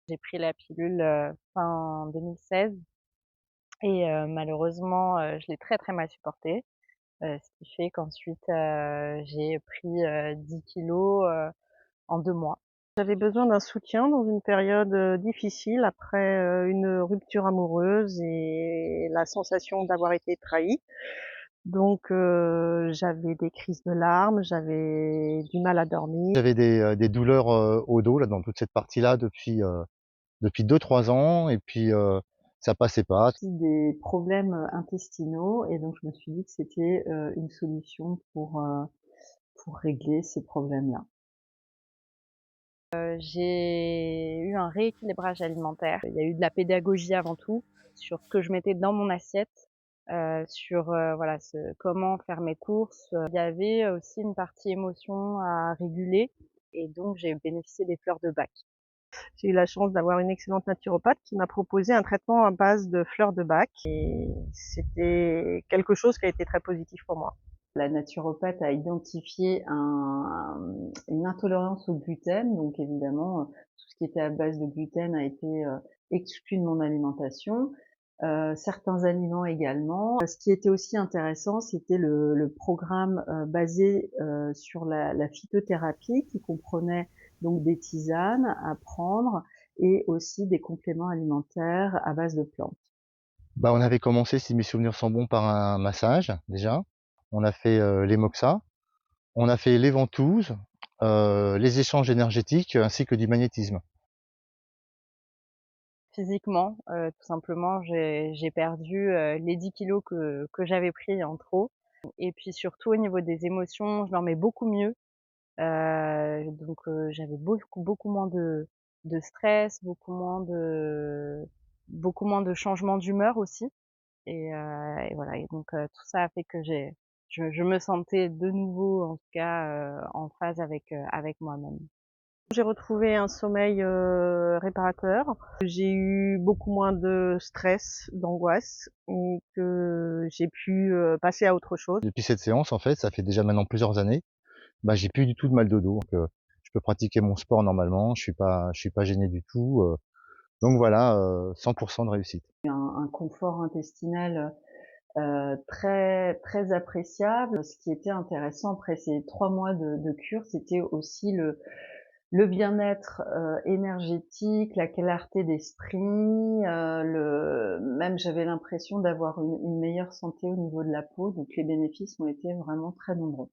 J'ai pris la pilule, fin 2016 et malheureusement, je l'ai très, très mal supportée, ce qui fait qu'ensuite, j'ai pris, 10 kilogrammes, en 2 mois. J'avais besoin d'un soutien dans une période, difficile après, une rupture amoureuse et la sensation d'avoir été trahie. Donc j'avais des crises de larmes, j'avais du mal à dormir. J'avais des douleurs, au dos, là, dans toute cette partie-là depuis 2-3 ans et puis, ça passait pas. Des problèmes intestinaux et donc je me suis dit que c'était une solution pour régler ces problèmes-là. J'ai eu un rééquilibrage alimentaire. Il y a eu de la pédagogie avant tout, sur ce que je mettais dans mon assiette, sur, voilà, comment faire mes courses. Il y avait aussi une partie émotion à réguler et donc j'ai bénéficié des fleurs de Bach. J'ai eu la chance d'avoir une excellente naturopathe qui m'a proposé un traitement à base de fleurs de Bach et c'était quelque chose qui a été très positif pour moi. La naturopathe a identifié une intolérance au gluten, donc évidemment tout ce qui était à base de gluten a été exclu de mon alimentation. Certains aliments également. Ce qui était aussi intéressant, c'était le programme basé sur la phytothérapie qui comprenait donc des tisanes à prendre et aussi des compléments alimentaires à base de plantes. Bah, on avait commencé, si mes souvenirs sont bons, par un massage, déjà. On a fait, les moxas, on a fait les ventouses, les échanges énergétiques ainsi que du magnétisme. Physiquement, tout simplement, j'ai perdu, les 10 kilogrammes que j'avais pris en trop et puis surtout au niveau des émotions, je dormais beaucoup mieux. Donc j'avais beaucoup moins de stress, beaucoup moins de changements d'humeur aussi et voilà et donc tout ça a fait que je me sentais de nouveau, en tout cas, en phase avec moi-même. J'ai retrouvé un sommeil réparateur. J'ai eu beaucoup moins de stress, d'angoisse et que j'ai pu passer à autre chose. Depuis cette séance, en fait, ça fait déjà maintenant plusieurs années, bah, j'ai plus du tout de mal de dos, donc je peux pratiquer mon sport normalement, je suis pas gêné du tout, donc voilà, 100 de réussite. Un confort intestinal très très appréciable. Ce qui était intéressant après ces 3 mois de cure, c'était aussi le bien-être énergétique, la clarté d'esprit, même j'avais l'impression d'avoir une meilleure santé au niveau de la peau, donc les bénéfices ont été vraiment très nombreux.